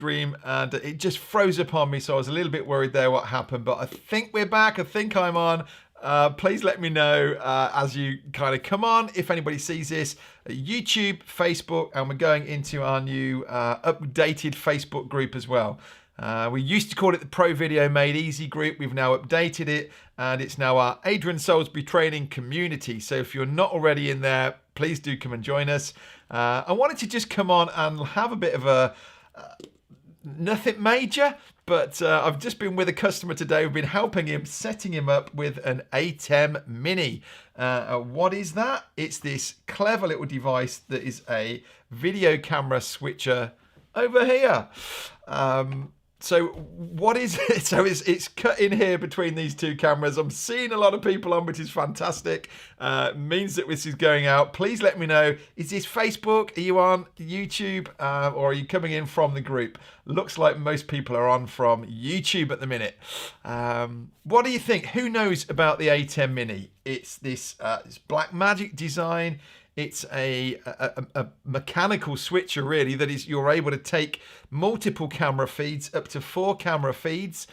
stream and it just froze up on me, so I was a little bit worried there what happened, but I think we're back. I think I'm on. Please let me know as you kind of come on if anybody sees this. YouTube, Facebook, and we're going into our new updated Facebook group as well. We used to call it the Pro Video Made Easy group. We've now updated it and it's now our Adrian Soulsby training community. So if you're not already in there, please do come and join us. I wanted to just come on and have a bit of a nothing major, but I've just been with a customer today. We've been helping him, setting him up with an ATEM Mini. What is that? It's this clever little device that is a video camera switcher over here. So what is it? So it's cut in here between these two cameras. I'm seeing a lot of people on, which is fantastic. Means that this is going out. Please let me know. Is this Facebook? Are you on YouTube? Or are you coming in from the group? Looks like most people are on from YouTube at the minute. What do you think? Who knows about the ATEM Mini? It's this it's black magic design. It's a mechanical switcher, really, that is you're able to take multiple camera feeds, up to 4 camera feeds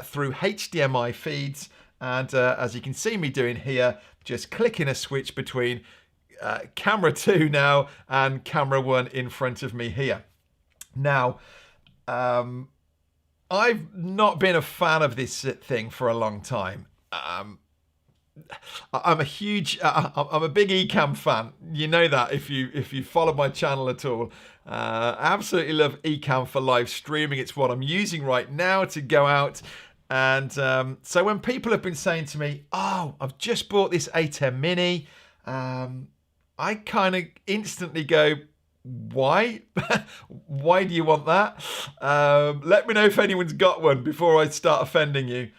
through HDMI feeds. And as you can see me doing here, just clicking a switch between camera 2 now and camera 1 in front of me here. Now, I've not been a fan of this thing for a long time. I'm a big Ecamm fan. You know that if you follow my channel at all. I absolutely love Ecamm for live streaming. It's what I'm using right now to go out. And so when people have been saying to me, "Oh, I've just bought this ATEM Mini," I kind of instantly go, "Why? Why do you want that?" Let me know if anyone's got one before I start offending you.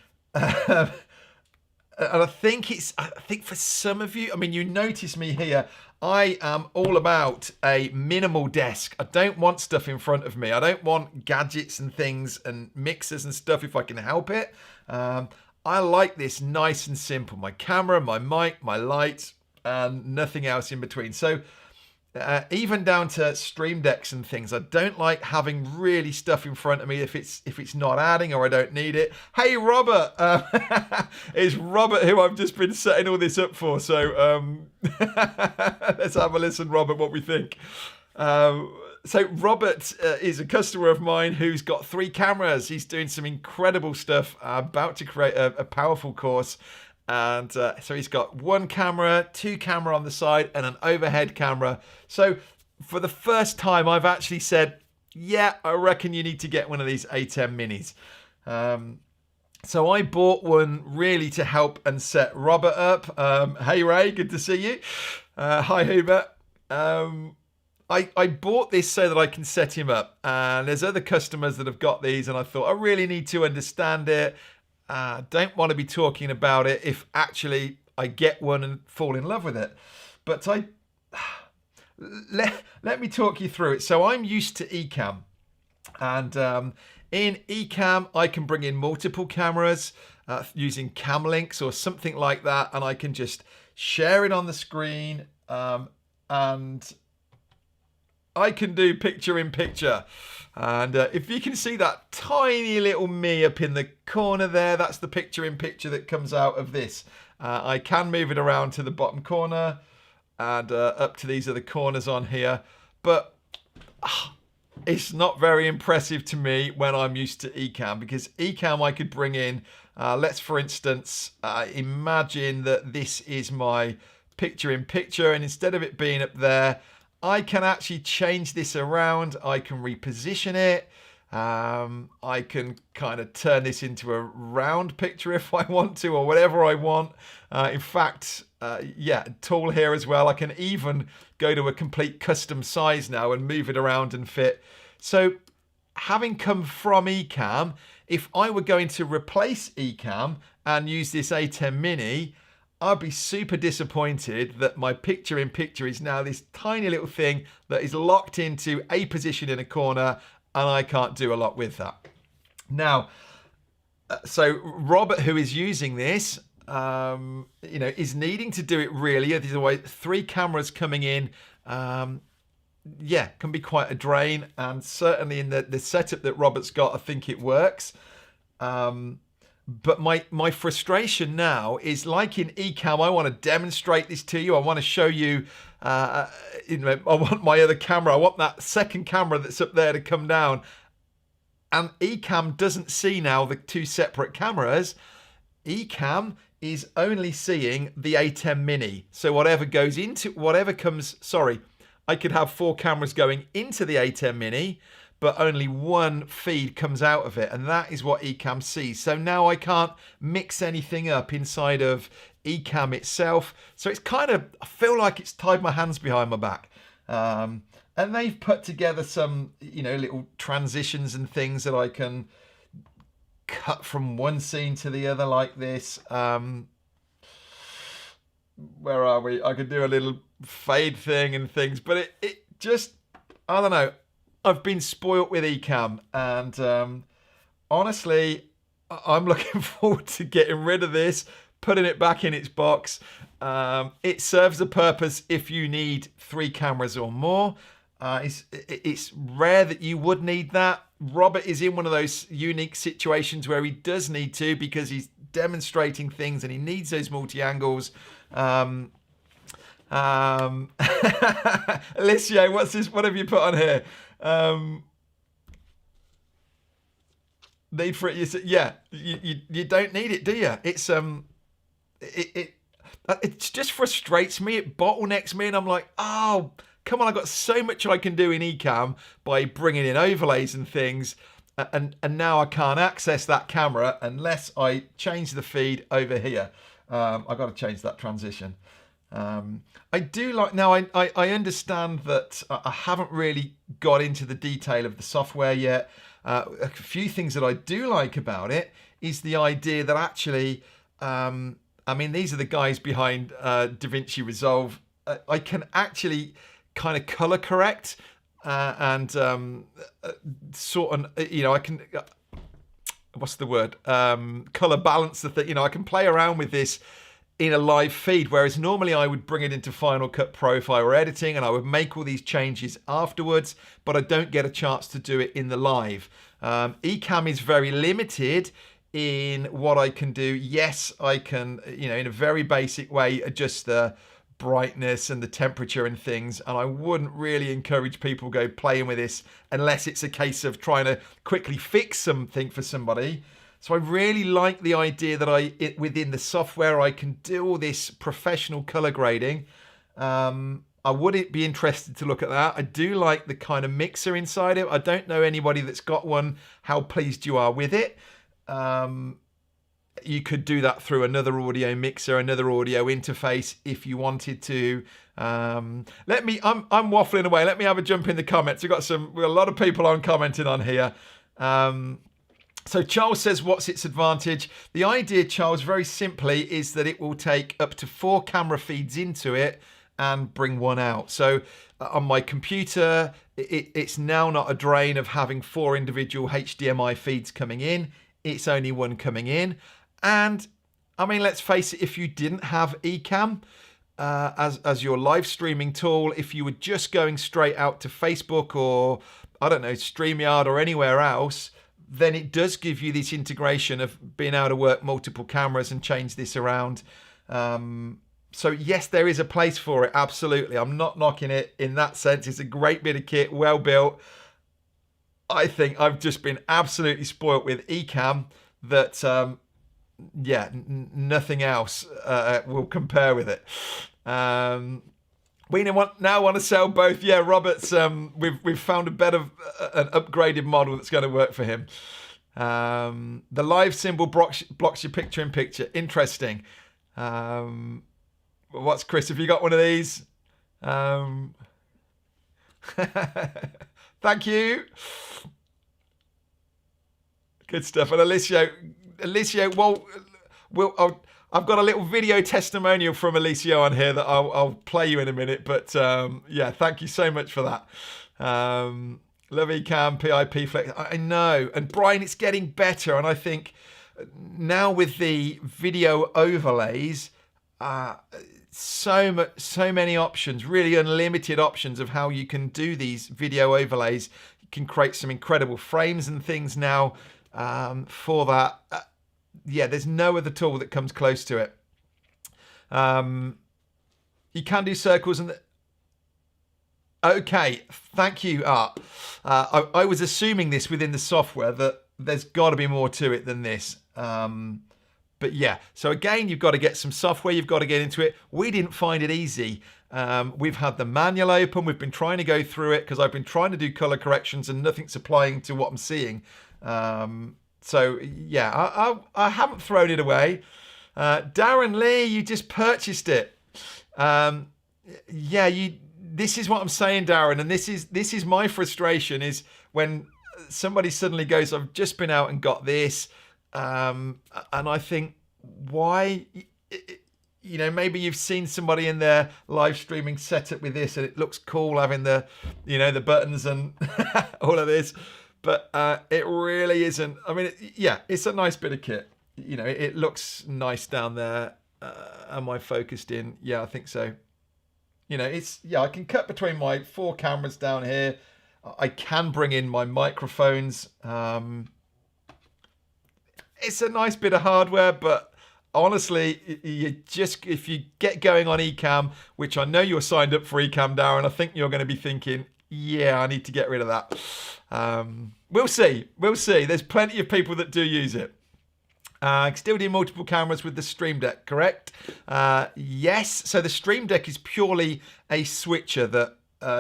And I think for some of you, I mean, you notice me here. I am all about a minimal desk. I don't want stuff in front of me. I don't want gadgets and things and mixers and stuff if I can help it. I like this nice and simple. My camera, my mic, my light, and nothing else in between. So even down to stream decks and things, I don't like having really stuff in front of me if it's not adding or I don't need it. Hey Robert, it's Robert who I've just been setting all this up for. So let's have a listen, Robert, what we think. So Robert is a customer of mine who's got 3 cameras. He's doing some incredible stuff. About to create a powerful course. And so he's got 1 camera, 2 camera on the side, and an overhead camera. So for the first time, I've actually said, yeah, I reckon you need to get one of these ATEM Minis. So I bought one really to help and set Robert up. Hey Ray, good to see you. Hi Hubert. I bought this so that I can set him up. And there's other customers that have got these, and I thought I really need to understand it. Don't want to be talking about it if actually I get one and fall in love with it. But let me talk you through it. So I'm used to Ecamm. And in Ecamm, I can bring in multiple cameras using cam links or something like that. And I can just share it on the screen. And I can do picture in picture. And if you can see that tiny little me up in the corner there, that's the picture in picture that comes out of this. I can move it around to the bottom corner and up to these other corners on here. But it's not very impressive to me when I'm used to Ecamm, because Ecamm I could bring in, let's for instance, imagine that this is my picture in picture, and instead of it being up there, I can actually change this around. I can reposition it. I can kind of turn this into a round picture if I want to, or whatever I want. In fact, yeah, tool here as well. I can even go to a complete custom size now and move it around and fit. So having come from Ecamm, if I were going to replace Ecamm and use this ATEM Mini, I'd be super disappointed that my picture in picture is now this tiny little thing that is locked into a position in a corner, and I can't do a lot with that. Now, so Robert, who is using this, is needing to do it really. There's always 3 cameras coming in. yeah, can be quite a drain. And certainly in the setup that Robert's got, I think it works. But my frustration now is, like in Ecamm, I want to demonstrate this to you. I want to show you, I want my other camera. I want that second camera that's up there to come down. And Ecamm doesn't see now the two separate cameras. Ecamm is only seeing the ATEM Mini. So whatever comes, sorry, I could have 4 cameras going into the ATEM Mini, but only one feed comes out of it, and that is what Ecamm sees. So now I can't mix anything up inside of Ecamm itself. So it's kind of, I feel like it's tied my hands behind my back. And they've put together some, little transitions and things that I can cut from one scene to the other like this. Where are we? I could do a little fade thing and things, but it just, I don't know. I've been spoilt with Ecamm, and honestly, I'm looking forward to getting rid of this, putting it back in its box. It serves a purpose if you need 3 cameras or more. It's rare that you would need that. Robert is in one of those unique situations where he does need to, because he's demonstrating things and he needs those multi-angles. Alicia, what's this? What have you put on here? Need for it? Yeah, you don't need it, do you? It's it just frustrates me. It bottlenecks me, and I'm like, oh, come on! I got so much I can do in Ecamm by bringing in overlays and things, and now I can't access that camera unless I change the feed over here. I got to change that transition. I do like, now I understand that I haven't really got into the detail of the software yet. A few things that I do like about it is the idea that actually, these are the guys behind DaVinci Resolve. I can actually kind of color correct and sort of, I can, what's the word? Color balance the thing. I can play around with this in a live feed, whereas normally I would bring it into Final Cut Pro if I were editing, and I would make all these changes afterwards, but I don't get a chance to do it in the live. Ecamm is very limited in what I can do. Yes, I can, in a very basic way, adjust the brightness and the temperature and things, and I wouldn't really encourage people go playing with this unless it's a case of trying to quickly fix something for somebody. So I really like the idea that within the software I can do all this professional color grading. I would be interested to look at that. I do like the kind of mixer inside it. I don't know anybody that's got one, how pleased you are with it. You could do that through another audio mixer, another audio interface if you wanted to. I'm waffling away. Let me have a jump in the comments. We've got a lot of people on commenting on here. So Charles says, what's its advantage? The idea, Charles, very simply is that it will take up to 4 camera feeds into it and bring one out. So on my computer, it's now not a drain of having 4 individual HDMI feeds coming in. It's only one coming in. And let's face it, if you didn't have Ecamm as your live streaming tool, if you were just going straight out to Facebook or, I don't know, StreamYard or anywhere else, then it does give you this integration of being able to work multiple cameras and change this around. So yes, there is a place for it. Absolutely. I'm not knocking it in that sense. It's a great bit of kit, well built. I think I've just been absolutely spoilt with Ecamm that, nothing else will compare with it. We now want to sell both. Yeah, Robert's. We've found a better, an upgraded model that's going to work for him. The live symbol blocks your picture-in-picture. Interesting. What's Chris? Have you got one of these? Thank you. Good stuff. And Alicia, I've got a little video testimonial from Alicia on here that I'll play you in a minute. But thank you so much for that. Love Ecamm, PIP Flex. I know. And Brian, it's getting better. And I think now with the video overlays, so many options, really unlimited options of how you can do these video overlays. You can create some incredible frames and things now for that. Yeah, there's no other tool that comes close to it. You can do circles and okay, thank you, Art. I was assuming this within the software that there's got to be more to it than this. But yeah, so again, you've got to get some software, you've got to get into it. We didn't find it easy. We've had the manual open, we've been trying to go through it because I've been trying to do color corrections and nothing's applying to what I'm seeing. So yeah, I haven't thrown it away. Darren Lee, you just purchased it. Yeah, this is what I'm saying, Darren, and this is my frustration, is when somebody suddenly goes, I've just been out and got this. And I think, why? You know, maybe you've seen somebody in their live streaming setup with this and it looks cool having the, you know, the buttons and all of this, but it really isn't. I mean, yeah, it's a nice bit of kit. You know, it looks nice down there. Am I focused in? Yeah, I think so. You know, I can cut between my 4 cameras down here. I can bring in my microphones. It's a nice bit of hardware, but honestly, if you get going on Ecamm, which I know you're signed up for Ecamm, Darren, I think you're going to be thinking, yeah, I need to get rid of that. We'll see. There's plenty of people that do use it. Still do multiple cameras with the Stream Deck, correct? Yes. So the Stream Deck is purely a switcher that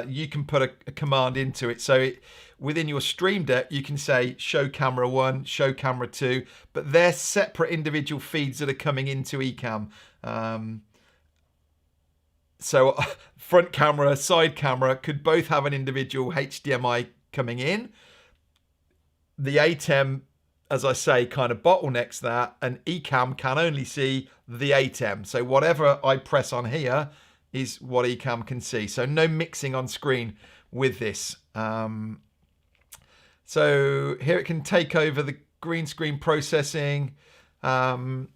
you can put a command into it. So within your Stream Deck, you can say show camera 1, show camera 2, but they're separate individual feeds that are coming into Ecamm. So front camera, side camera could both have an individual HDMI coming in. The ATEM, as I say, kind of bottlenecks that, and Ecamm can only see the ATEM. So whatever I press on here is what Ecamm can see. So no mixing on screen with this. So here it can take over the green screen processing. Darren,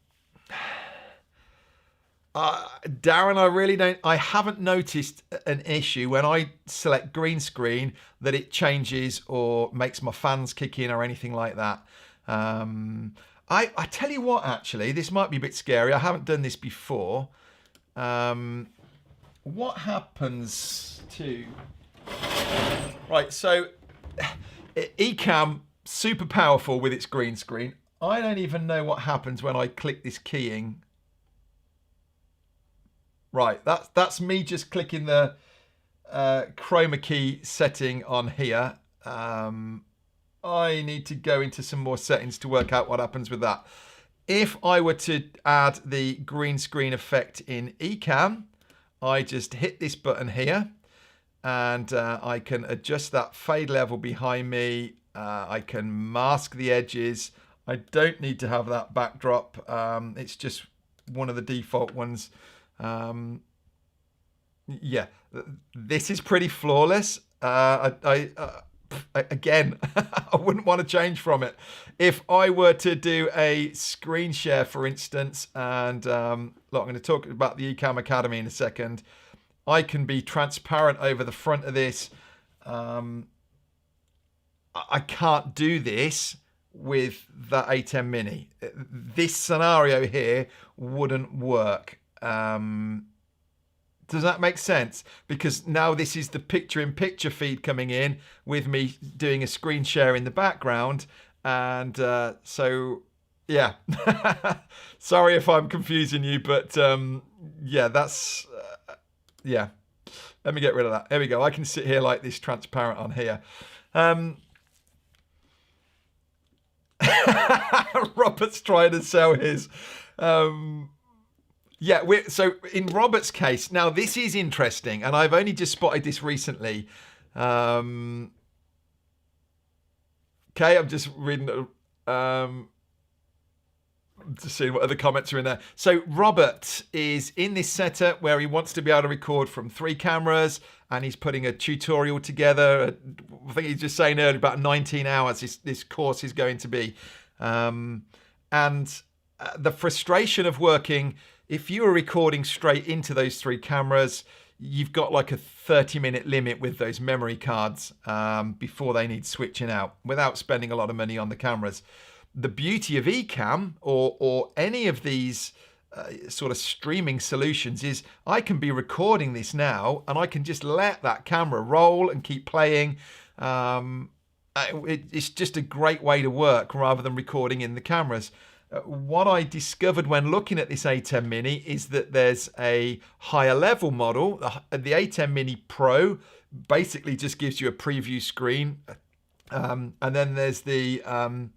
I haven't noticed an issue when I select green screen that it changes or makes my fans kick in or anything like that. I tell you what, actually, this might be a bit scary. I haven't done this before. What happens to... Right, so Ecamm, super powerful with its green screen. I don't even know what happens when I click this keying. Right, that's me just clicking the chroma key setting on here. I need to go into some more settings to work out what happens with that. If I were to add the green screen effect in Ecamm, I just hit this button here and I can adjust that fade level behind me. I can mask the edges. I don't need to have that backdrop. It's just one of the default ones. Yeah, this is pretty flawless. Again, I wouldn't want to change from it. If I were to do a screen share, for instance, and look, I'm going to talk about the Ecamm Academy in a second. I can be transparent over the front of this. I can't do this with that ATEM Mini. This scenario here wouldn't work. Does that make sense? Because now this is the picture-in-picture feed coming in with me doing a screen share in the background. And so, yeah. Sorry if I'm confusing you, but yeah, that's... yeah. Let me get rid of that. There we go. I can sit here like this, transparent on here. Robert's trying to sell his... yeah, so in Robert's case, now this is interesting, and I've only just spotted this recently. Okay, I'm just reading, just seeing what other comments are in there. So Robert is in this setup where he wants to be able to record from 3 cameras, and he's putting a tutorial together. I think he's just saying earlier about 19 hours this course is going to be. And the frustration of working if you were recording straight into those 3 cameras, you've got like a 30-minute limit with those memory cards before they need switching out without spending a lot of money on the cameras. The beauty of Ecamm or any of these sort of streaming solutions is I can be recording this now and I can just let that camera roll and keep playing. It's just a great way to work rather than recording in the cameras. What I discovered when looking at this ATEM Mini is that there's a higher level model. The ATEM Mini Pro basically just gives you a preview screen. And then there's the ISO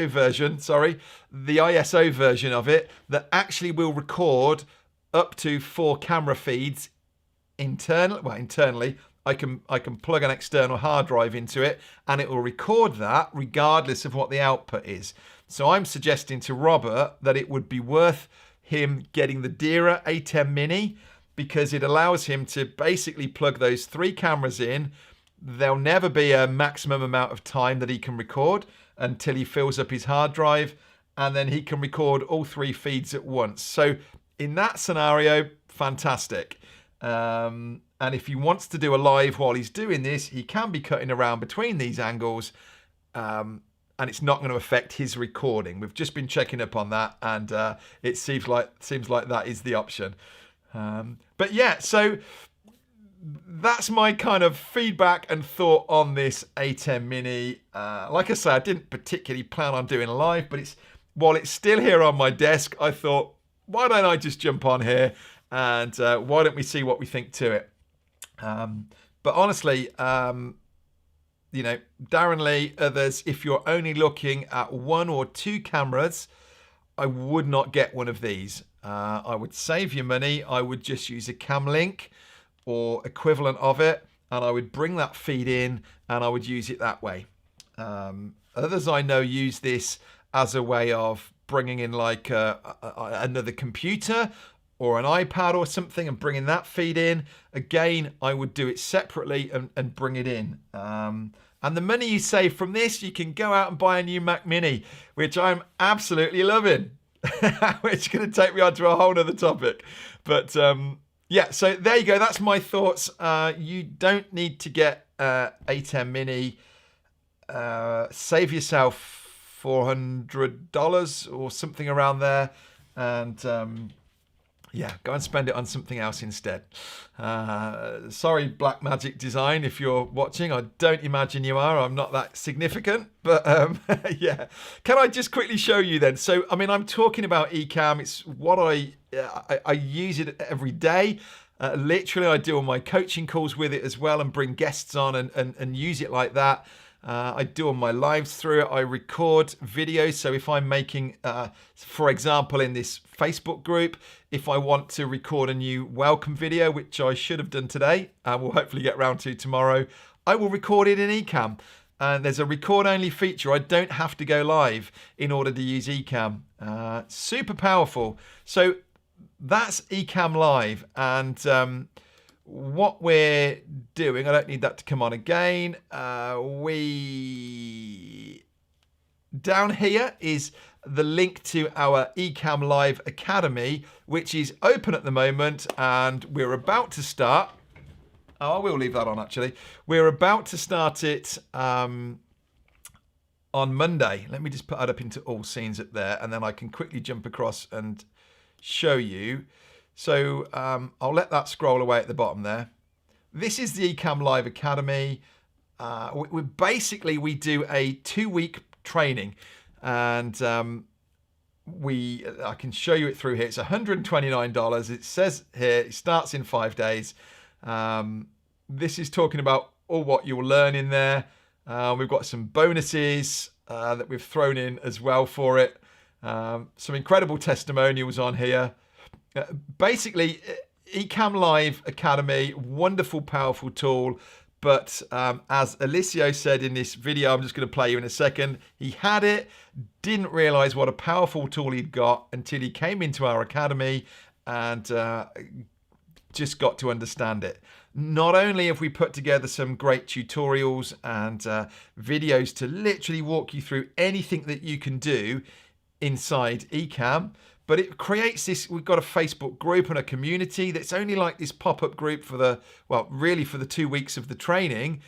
version, the ISO version of it that actually will record up to 4 camera feeds internally. I can plug an external hard drive into it and it will record that regardless of what the output is. So I'm suggesting to Robert that it would be worth him getting the dearer ATEM Mini because it allows him to basically plug those 3 cameras in. There'll never be a maximum amount of time that he can record until he fills up his hard drive, and then he can record all 3 feeds at once. So in that scenario, fantastic. And if he wants to do a live while he's doing this, he can be cutting around between these angles, and it's not going to affect his recording. We've just been checking up on that, and it seems like that is the option. But yeah, so that's my kind of feedback and thought on this ATEM Mini. Like I say, I didn't particularly plan on doing a live, but while it's still here on my desk, I thought, why don't I just jump on here and why don't we see what we think to it? But honestly, Darren Lee, others, if you're only looking at 1 or 2 cameras, I would not get one of these. I would save your money. I would just use a cam link or equivalent of it, and I would bring that feed in and I would use it that way. Others I know use this as a way of bringing in like another computer or an iPad or something and bringing that feed in. Again, I would do it separately and bring it in. And the money you save from this, you can go out and buy a new Mac Mini, which I'm absolutely loving, which is going to take me on to a whole other topic. But yeah, so there you go. That's my thoughts. You don't need to get ATEM Mini. Save yourself $400 or something around there. And yeah, go and spend it on something else instead. Sorry, Blackmagic Design, if you're watching. I don't imagine you are. I'm not that significant. But yeah, can I just quickly show you then? So, I mean, I'm talking about Ecamm. It's what I use it every day. Literally, I do all my coaching calls with it as well and bring guests on and use it like that. I do all my lives through it. I record videos. So if I'm making, for example, in this Facebook group, if I want to record a new welcome video, which I should have done today, and we'll hopefully get round to tomorrow, I will record it in Ecamm. And there's a record only feature. I don't have to go live in order to use Ecamm. Super powerful. So that's Ecamm Live. And what we're doing, I don't need that to come on again. Down here is the link to our Ecamm Live Academy, which is open at the moment, and we're about to start. Oh, I will leave that on actually. We're about to start it on Monday. Let me just put that up into all scenes up there, and then I can quickly jump across and show you. So I'll let that scroll away at the bottom there. This is the Ecamm Live Academy. We do a 2-week training, and I can show you it through here. It's $129. It says here it starts in 5 days. This is talking about all what you'll learn in there. We've got some bonuses that we've thrown in as well for it. Some incredible testimonials on here. Basically, Ecamm Live Academy, wonderful, powerful tool. But as Alicio said in this video, I'm just going to play you in a second, he had it, didn't realize what a powerful tool he'd got until he came into our academy and just got to understand it. Not only have we put together some great tutorials and videos to literally walk you through anything that you can do inside ECAM, but it creates this, we've got a Facebook group and a community that's only like this pop-up group for the, well, really for the 2 weeks of the training.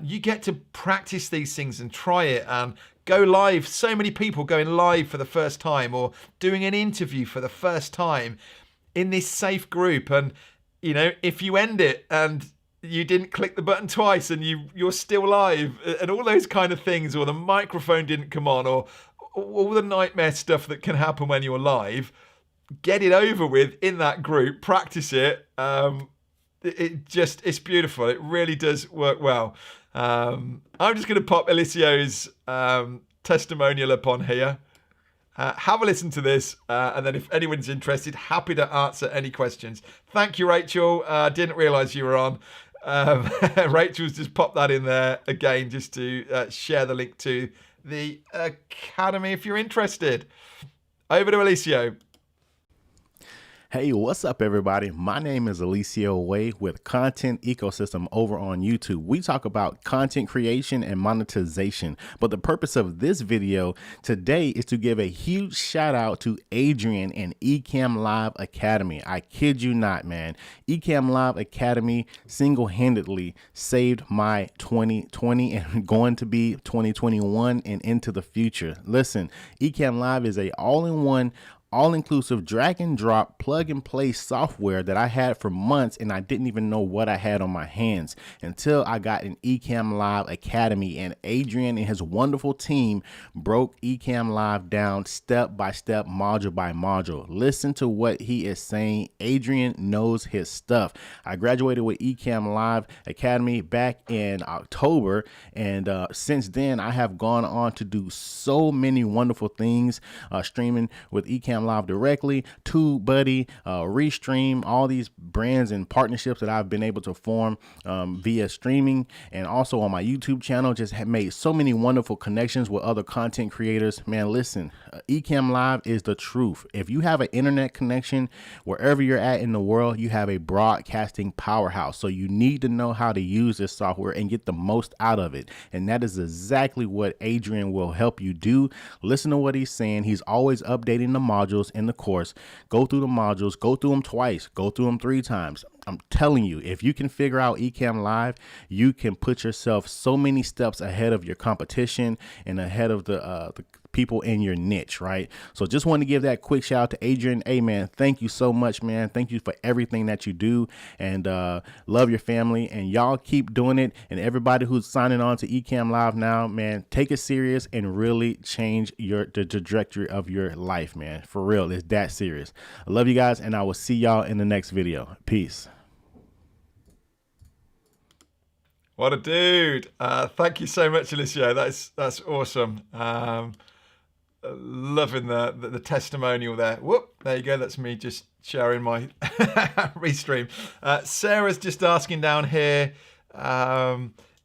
You get to practice these things and try it and go live. So many people going live for the first time or doing an interview for the first time in this safe group. And, you know, if you end it and you didn't click the button twice and you're still live and all those kind of things, or the microphone didn't come on, or all the nightmare stuff that can happen when you're live, get it over with in that group, practice it. It's beautiful. It really does work well. I'm just going to pop Elissio's testimonial up on here. Have a listen to this, and then if anyone's interested, happy to answer any questions. Thank you, Rachel. Didn't realise you were on. Rachel's just popped that in there again just to share the link to the Academy if you're interested. Over to Elisio. Hey, what's up, everybody? My name is Elisio Way with Content Ecosystem over on YouTube. We talk about content creation and monetization, but the purpose of this video today is to give a huge shout out to Adrian and ECAM Live Academy. I kid you not, man. ECAM Live Academy single-handedly saved my 2020 and going to be 2021 and into the future. Listen, ECAM Live is a all-in-one, all-inclusive drag and drop plug and play software that I had for months, and I didn't even know what I had on my hands until I got an ECAM Live Academy, and Adrian and his wonderful team broke ECAM Live down step by step, module by module. Listen to what he is saying. Adrian knows his stuff. I graduated with ECAM Live Academy back in October, and since then I have gone on to do so many wonderful things, streaming with ECAM Live directly, TubeBuddy, Restream, all these brands and partnerships that I've been able to form via streaming, and also on my YouTube channel. Just have made so many wonderful connections with other content creators. Man, listen, ECAM Live is the truth. If you have an internet connection wherever you're at in the world, you have a broadcasting powerhouse. So you need to know how to use this software and get the most out of it. And that is exactly what Adrian will help you do. Listen to what he's saying. He's always updating the modules in the course. Go through the modules, go through them twice, go through them 3 times. I'm telling you, if you can figure out ECAM Live, you can put yourself so many steps ahead of your competition and ahead of the people in your niche, right? So just want to give that quick shout out to Adrian. Hey, man, thank you so much, man. Thank you for everything that you do, and love your family, and y'all keep doing it. And everybody who's signing on to ECAM Live now, man, take it serious and really change the trajectory of your life, man. For real, it's that serious. I love you guys, and I will see y'all in the next video. Peace. What a dude. Thank you so much, Elisio. That's awesome. Loving the testimonial there. Whoop, there you go. That's me just sharing my restream. Sarah's just asking down here,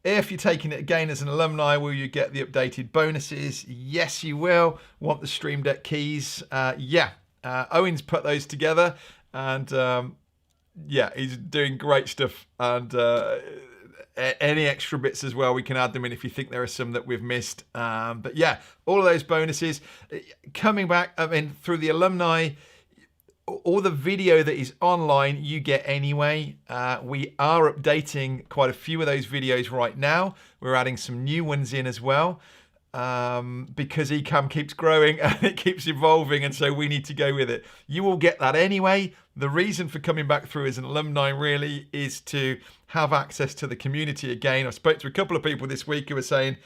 if you're taking it again as an alumni, will you get the updated bonuses? Yes, you will. Want the Stream Deck keys? Yeah. Owen's put those together, and yeah, he's doing great stuff. And any extra bits as well, we can add them in if you think there are some that we've missed. But yeah, all of those bonuses coming back. I mean, through the alumni, all the video that is online you get anyway. We are updating quite a few of those videos right now. We're adding some new ones in as well, because ECAM keeps growing and it keeps evolving, and so we need to go with it. You will get that anyway. The reason for coming back through as an alumni really is to have access to the community again. I spoke to a couple of people this week who were saying,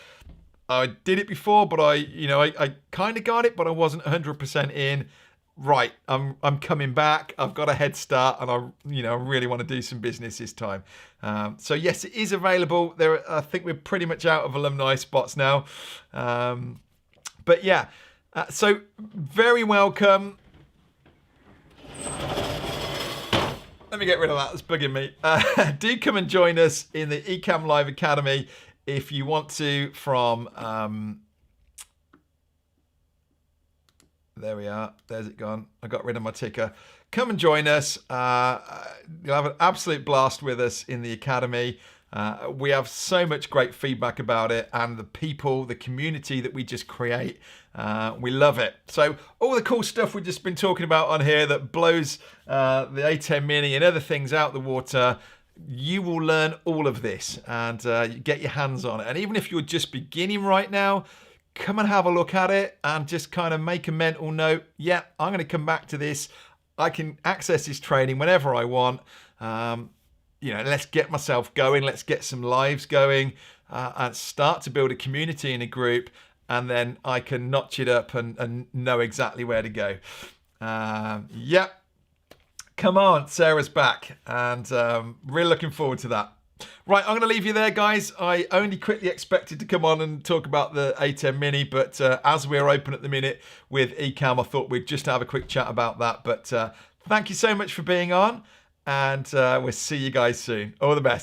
I did it before, but I kind of got it, but I wasn't 100% in. Right, I'm coming back. I've got a head start, and I really want to do some business this time. So yes, it is available. I think we're pretty much out of alumni spots now. But yeah, so very welcome. Let me get rid of that. It's bugging me. Do come and join us in the ECAM Live Academy if you want to. From there we are. There's it gone. I got rid of my ticker. Come and join us. You'll have an absolute blast with us in the Academy. We have so much great feedback about it, and the people, the community that we just create, we love it. So all the cool stuff we've just been talking about on here that blows the ATEM Mini and other things out the water, you will learn all of this and you get your hands on it. And even if you're just beginning right now, come and have a look at it and just kind of make a mental note. Yeah, I'm going to come back to this. I can access this training whenever I want. Let's get myself going. Let's get some lives going and start to build a community and a group. And then I can notch it up and know exactly where to go. Come on, Sarah's back, and really looking forward to that. Right, I'm going to leave you there, guys. I only quickly expected to come on and talk about the ATEM Mini, but as we're open at the minute with Ecamm, I thought we'd just have a quick chat about that. But thank you so much for being on, and we'll see you guys soon. All the best.